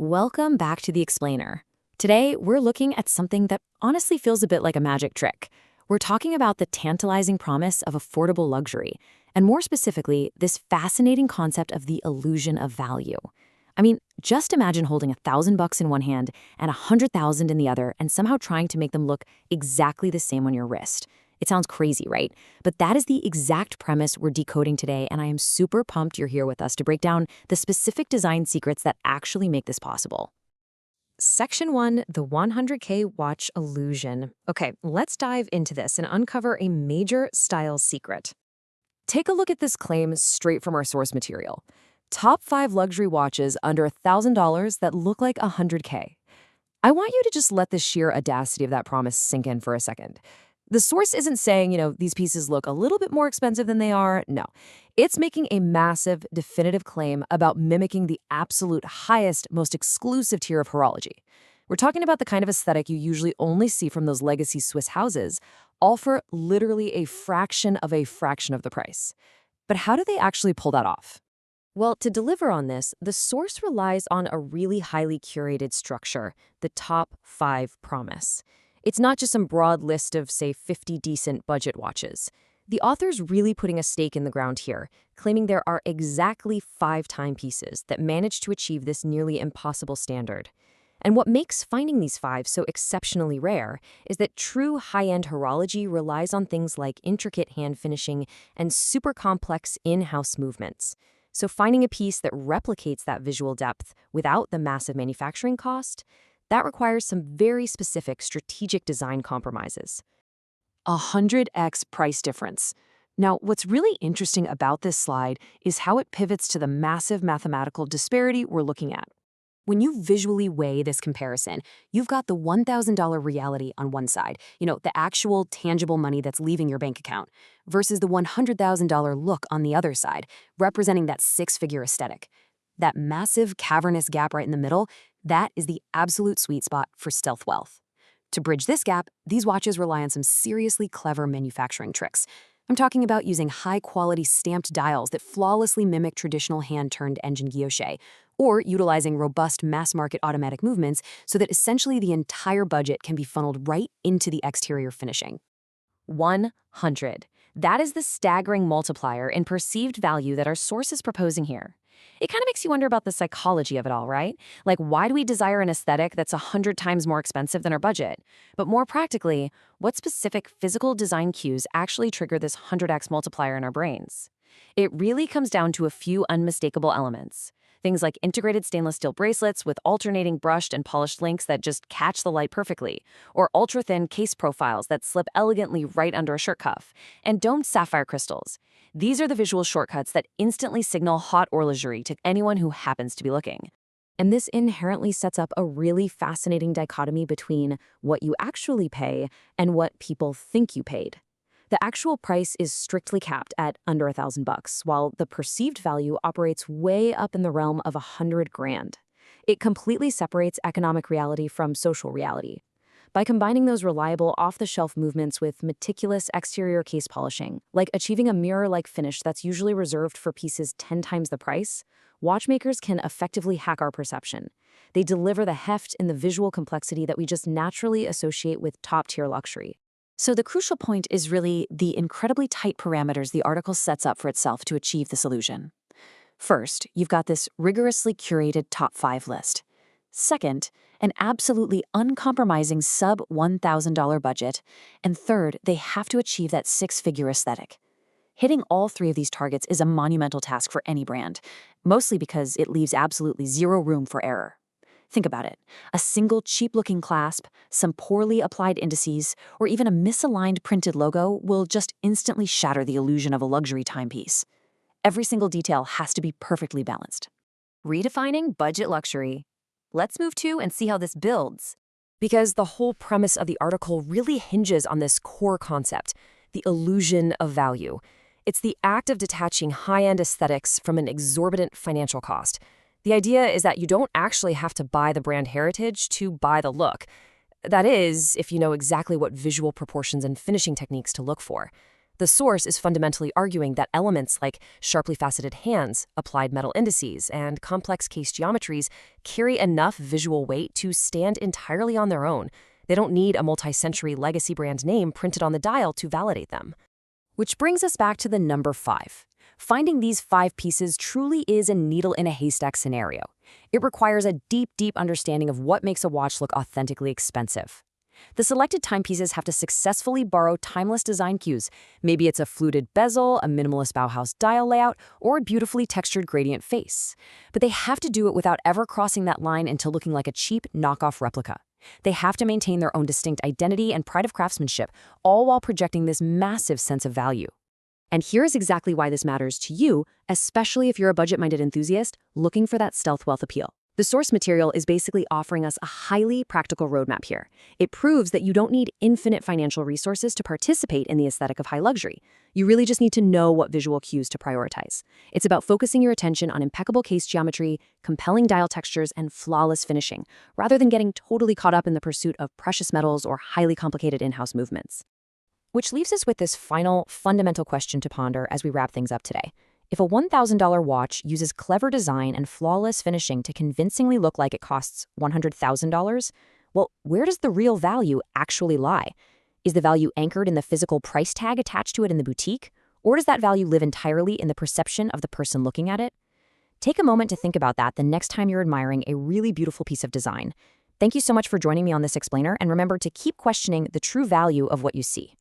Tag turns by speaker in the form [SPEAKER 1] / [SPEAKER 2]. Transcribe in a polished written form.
[SPEAKER 1] Welcome back to The Explainer. Today, we're looking at something that honestly feels a bit like a magic trick. We're talking about the tantalizing promise of affordable luxury, and more specifically, this fascinating concept of the illusion of value. I mean, just imagine holding $1,000 in one hand and 100,000 in the other and somehow trying to make them look exactly the same on your wrist. It sounds crazy, right? But that is the exact premise we're decoding today, and I am super pumped you're here with us to break down the specific design secrets that actually make this possible. Section 1, the 100K watch illusion. Okay, let's dive into this and uncover a major style secret. Take a look at this claim straight from our source material. Top 5 luxury watches under $1,000 that look like 100K. I want you to just let the sheer audacity of that promise sink in for a second. The source isn't saying, these pieces look a little bit more expensive than they are. No, it's making a massive, definitive claim about mimicking the absolute highest, most exclusive tier of horology. We're talking about the kind of aesthetic you usually only see from those legacy Swiss houses, all for literally a fraction of the price. But how do they actually pull that off? Well, to deliver on this, the source relies on a really highly curated structure, the top 5 promise. It's not just some broad list of, say, 50 decent budget watches. The author's really putting a stake in the ground here, claiming there are exactly 5 timepieces that manage to achieve this nearly impossible standard. And what makes finding these 5 so exceptionally rare is that true high-end horology relies on things like intricate hand finishing and super complex in-house movements. So finding a piece that replicates that visual depth without the massive manufacturing cost, that requires some very specific strategic design compromises. 100x price difference. Now, what's really interesting about this slide is how it pivots to the massive mathematical disparity we're looking at. When you visually weigh this comparison, you've got the $1,000 reality on one side, the actual tangible money that's leaving your bank account, versus the $100,000 look on the other side, representing that 6-figure aesthetic. That massive cavernous gap right in the middle, that is the absolute sweet spot for stealth wealth. To bridge this gap, these watches rely on some seriously clever manufacturing tricks. I'm talking about using high-quality stamped dials that flawlessly mimic traditional hand-turned engine guilloche, or utilizing robust mass-market automatic movements so that essentially the entire budget can be funneled right into the exterior finishing. 100. That is the staggering multiplier in perceived value that our source is proposing here. It kind of makes you wonder about the psychology of it all, right? Like, why do we desire an aesthetic that's 100 times more expensive than our budget? But more practically, what specific physical design cues actually trigger this 100x multiplier in our brains? It really comes down to a few unmistakable elements. Things like integrated stainless steel bracelets with alternating brushed and polished links that just catch the light perfectly, or ultra-thin case profiles that slip elegantly right under a shirt cuff, and domed sapphire crystals. These are the visual shortcuts that instantly signal haute horlogerie to anyone who happens to be looking. And this inherently sets up a really fascinating dichotomy between what you actually pay and what people think you paid. The actual price is strictly capped at under $1,000, while the perceived value operates way up in the realm of 100 grand. It completely separates economic reality from social reality. By combining those reliable off-the-shelf movements with meticulous exterior case polishing, like achieving a mirror-like finish that's usually reserved for pieces 10 times the price, watchmakers can effectively hack our perception. They deliver the heft and the visual complexity that we just naturally associate with top-tier luxury. So the crucial point is really the incredibly tight parameters the article sets up for itself to achieve this illusion. First, you've got this rigorously curated top 5 list. Second, an absolutely uncompromising sub-$1,000 budget. And third, they have to achieve that 6-figure aesthetic. Hitting all 3 of these targets is a monumental task for any brand, mostly because it leaves absolutely zero room for error. Think about it. A single cheap-looking clasp, some poorly applied indices, or even a misaligned printed logo will just instantly shatter the illusion of a luxury timepiece. Every single detail has to be perfectly balanced. Redefining budget luxury. Let's move to and see how this builds. Because the whole premise of the article really hinges on this core concept, the illusion of value. It's the act of detaching high-end aesthetics from an exorbitant financial cost. The idea is that you don't actually have to buy the brand heritage to buy the look. That is, if you know exactly what visual proportions and finishing techniques to look for.
[SPEAKER 2] The source is fundamentally arguing that elements like sharply faceted hands, applied metal indices, and complex case geometries carry enough visual weight to stand entirely on their own. They don't need a multi-century legacy brand name printed on the dial to validate them.
[SPEAKER 1] Which brings us back to the number 5. Finding these 5 pieces truly is a needle in a haystack scenario. It requires a deep, deep understanding of what makes a watch look authentically expensive. The selected timepieces have to successfully borrow timeless design cues. Maybe it's a fluted bezel, a minimalist Bauhaus dial layout, or a beautifully textured gradient face. But they have to do it without ever crossing that line into looking like a cheap knockoff replica. They have to maintain their own distinct identity and pride of craftsmanship, all while projecting this massive sense of value. And here's exactly why this matters to you, especially if you're a budget-minded enthusiast looking for that stealth wealth appeal. The source material is basically offering us a highly practical roadmap here. It proves that you don't need infinite financial resources to participate in the aesthetic of high luxury. You really just need to know what visual cues to prioritize. It's about focusing your attention on impeccable case geometry, compelling dial textures, and flawless finishing, rather than getting totally caught up in the pursuit of precious metals or highly complicated in-house movements. Which leaves us with this final, fundamental question to ponder as we wrap things up today. If a $1,000 watch uses clever design and flawless finishing to convincingly look like it costs $100,000, well, where does the real value actually lie? Is the value anchored in the physical price tag attached to it in the boutique? Or does that value live entirely in the perception of the person looking at it? Take a moment to think about that the next time you're admiring a really beautiful piece of design. Thank you so much for joining me on this explainer, and remember to keep questioning the true value of what you see.